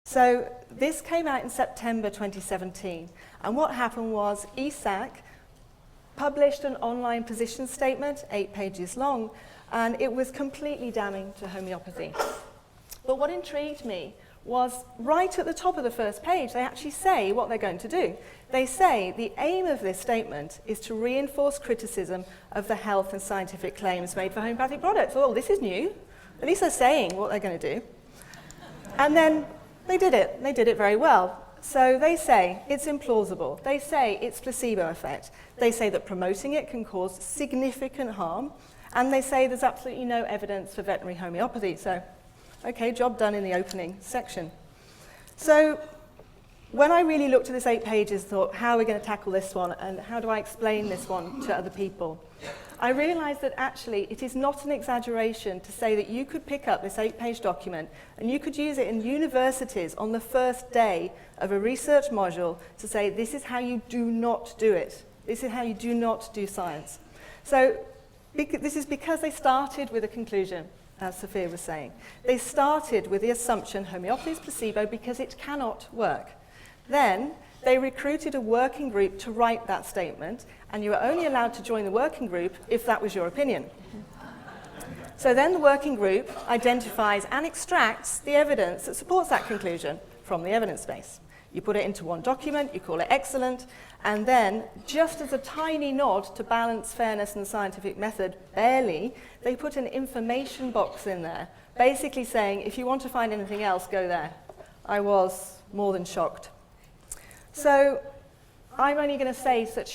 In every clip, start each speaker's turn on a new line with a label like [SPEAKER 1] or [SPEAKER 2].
[SPEAKER 1] So this came out in September 2017, and what happened was EASAC published an online position statement, 8 pages long, and it was completely damning to homeopathy. But what intrigued me was right at the top of the first page, they actually say what they're going to do. They say the aim of this statement is to reinforce criticism of the health and scientific claims made for homeopathic products. Oh, this is new. At least they're saying what they're going to do. And then they did it. They did it very well. So they say it's implausible. They say it's placebo effect. They say that promoting it can cause significant harm. And they say there's absolutely no evidence for veterinary homeopathy. So, okay, job done in the opening section. So when I really looked at this 8 pages, thought, how are we going to tackle this one? And how do I explain this one to other people? I realized that actually it is not an exaggeration to say that you could pick up this 8-page document and you could use it in universities on the first day of a research module to say this is how you do not do it. This is how you do not do science. So this is because they started with a conclusion, as Sophia was saying. They started with the assumption homeopathy is placebo because it cannot work. Then they recruited a working group to write that statement, and you were only allowed to join the working group if that was your opinion. So then the working group identifies and extracts the evidence that supports that conclusion from the evidence base. You put it into one document, you call it excellent, and then, just as a tiny nod to balance, fairness, and the scientific method, barely, they put an information box in there, basically saying, if you want to find anything else, go there. I was more than shocked. So I'm only going to say such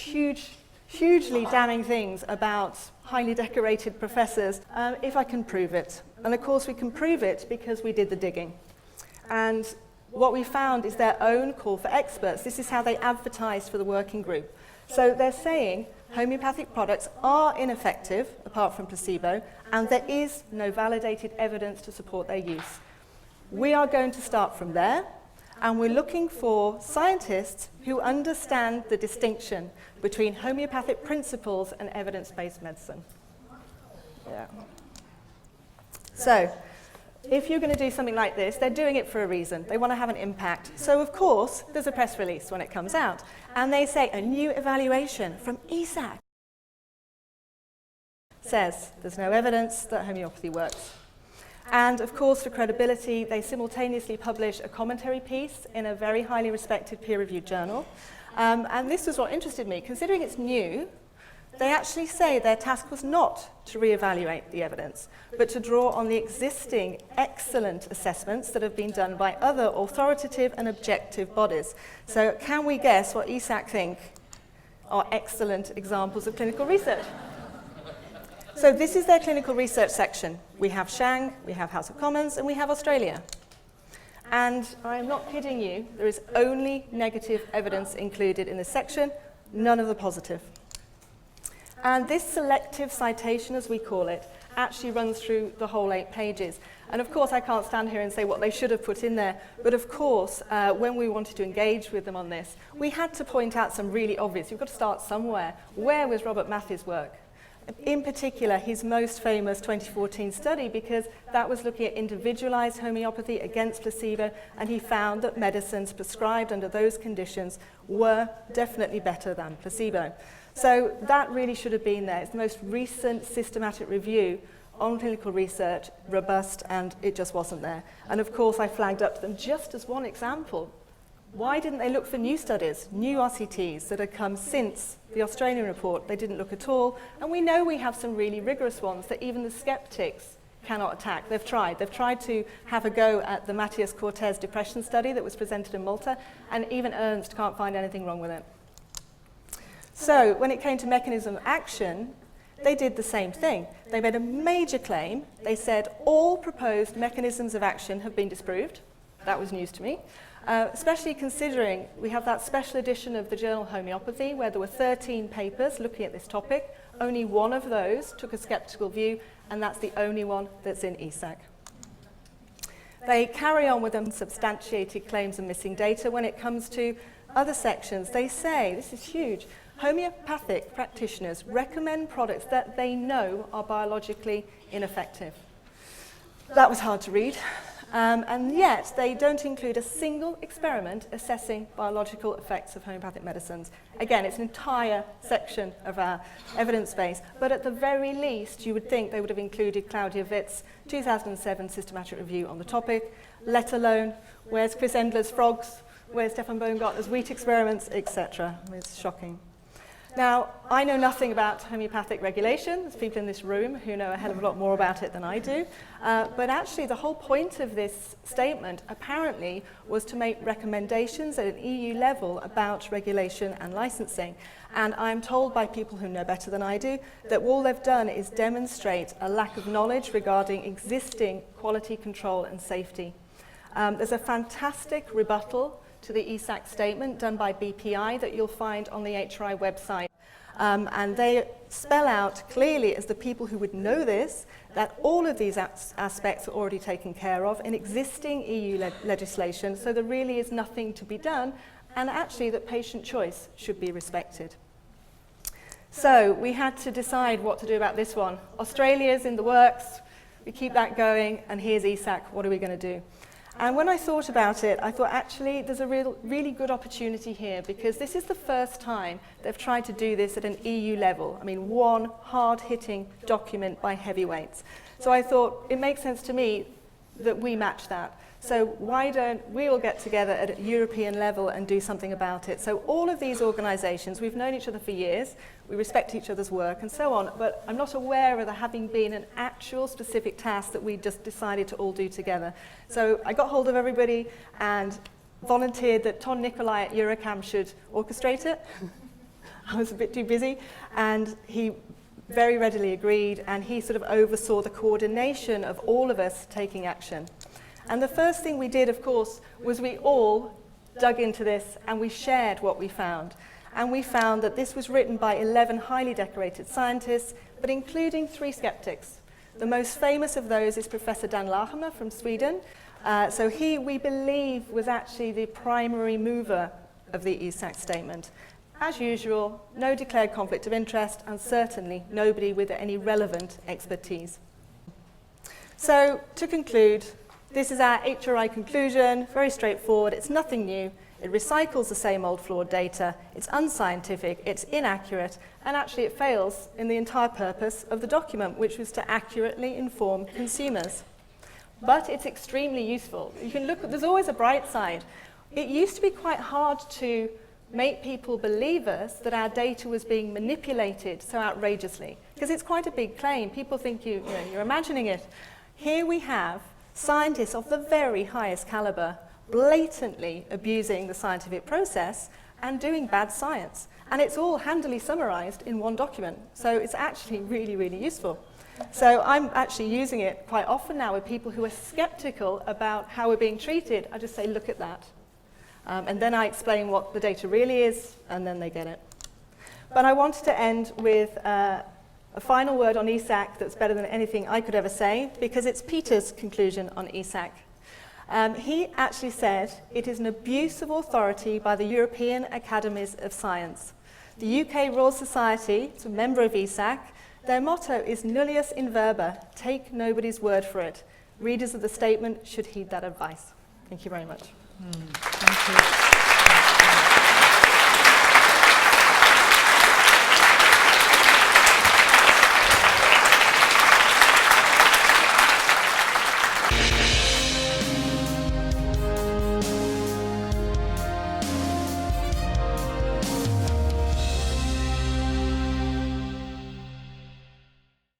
[SPEAKER 1] hugely damning things about highly decorated professors if I can prove it. And of course we can prove it because we did the digging. And what we found is their own call for experts. This is how they advertised for the working group. So they're saying homeopathic products are ineffective, apart from placebo, and there is no validated evidence to support their use. We are going to start from there. And we're looking for scientists who understand the distinction between homeopathic principles and evidence-based medicine. Yeah. So, if you're going to do something like this, they're doing it for a reason. They want to have an impact. So, of course, there's a press release when it comes out. And they say a new evaluation from EASAC says there's no evidence that homeopathy works. And of course, for credibility, they simultaneously publish a commentary piece in a very highly respected peer-reviewed journal. And this was what interested me. Considering it's new, they actually say their task was not to reevaluate the evidence, but to draw on the existing excellent assessments that have been done by other authoritative and objective bodies. So can we guess what EASAC think are excellent examples of clinical research? So this is their clinical research section. We have Shang, we have House of Commons, and we have Australia. And I'm not kidding you, there is only negative evidence included in this section, none of the positive. And this selective citation, as we call it, actually runs through the whole 8 pages. And of course, I can't stand here and say what they should have put in there, but of course, when we wanted to engage with them on this, we had to point out some really obvious, you've got to start somewhere. Where was Robert Matthews' work? In particular, his most famous 2014 study, because that was looking at individualized homeopathy against placebo, and he found that medicines prescribed under those conditions were definitely better than placebo. So that really should have been there. It's the most recent systematic review on clinical research, robust, and it just wasn't there. And of course, I flagged up to them just as one example. Why didn't they look for new studies, new RCTs that had come since the Australian report? They didn't look at all. And we know we have some really rigorous ones that even the skeptics cannot attack. They've tried to have a go at the Matthias Cortez depression study that was presented in Malta, and even Ernst can't find anything wrong with it. So when it came to mechanism of action, they did the same thing. They made a major claim. They said all proposed mechanisms of action have been disproved. That was news to me. Especially considering we have that special edition of the journal Homeopathy where there were 13 papers looking at this topic. Only one of those took a skeptical view, and that's the only one that's in EASAC. They carry on with unsubstantiated claims and missing data. When it comes to other sections, they say, this is huge, homeopathic practitioners recommend products that they know are biologically ineffective. That was hard to read. And yet they don't include a single experiment assessing biological effects of homeopathic medicines. Again, it's an entire section of our evidence base, but at the very least you would think they would have included Claudia Witt's 2007 systematic review on the topic, let alone where's Chris Endler's frogs, where's Stefan Baumgartner's wheat experiments, etc. It's shocking. Now, I know nothing about homeopathic regulation. There's people in this room who know a hell of a lot more about it than I do. But actually, the whole point of this statement, apparently, was to make recommendations at an EU level about regulation and licensing. And I'm told by people who know better than I do that all they've done is demonstrate a lack of knowledge regarding existing quality control and safety. There's a fantastic rebuttal to the EASAC statement done by BPI that you'll find on the HRI website. And they spell out clearly, as the people who would know this, that all of these aspects are already taken care of in existing EU legislation, so there really is nothing to be done, and actually that patient choice should be respected. So we had to decide what to do about this one. Australia's in the works, we keep that going, and here's EASAC, what are we going to do? And when I thought about it, I thought actually there's a really good opportunity here, because this is the first time they've tried to do this at an EU level. I mean, one hard-hitting document by heavyweights. So I thought it makes sense to me that we match that. So why don't we all get together at a European level and do something about it? So all of these organisations, we've known each other for years, we respect each other's work and so on, but I'm not aware of there having been an actual specific task that we just decided to all do together. So I got hold of everybody and volunteered that Ton Nicolai at Eurocam should orchestrate it. I was a bit too busy, and he very readily agreed, and he sort of oversaw the coordination of all of us taking action. And the first thing we did, of course, was we all dug into this and we shared what we found. And we found that this was written by 11 highly decorated scientists, but including 3 skeptics. The most famous of those is Professor Dan Lachemer from Sweden. So he, we believe, was actually the primary mover of the EASAC statement. As usual, no declared conflict of interest, and certainly nobody with any relevant expertise. So, to conclude, this is our HRI conclusion, very straightforward, it's nothing new, it recycles the same old flawed data, it's unscientific, it's inaccurate, and actually it fails in the entire purpose of the document, which was to accurately inform consumers. But it's extremely useful. You can look, there's always a bright side. It used to be quite hard to make people believe us that our data was being manipulated so outrageously, because it's quite a big claim. People think you're imagining it. Here we have scientists of the very highest caliber blatantly abusing the scientific process and doing bad science. And it's all handily summarized in one document. So it's actually really, really useful. So I'm actually using it quite often now with people who are skeptical about how we're being treated. I just say, look at that. And then I explain what the data really is, and then they get it. But I wanted to end with a final word on EASAC that's better than anything I could ever say, because it's Peter's conclusion on EASAC. He actually said, it is an abuse of authority by the European Academies of Science. The UK Royal Society, it's a member of EASAC, their motto is nullius in verba, take nobody's word for it. Readers of the statement should heed that advice. Thank you very much.
[SPEAKER 2] Thank you.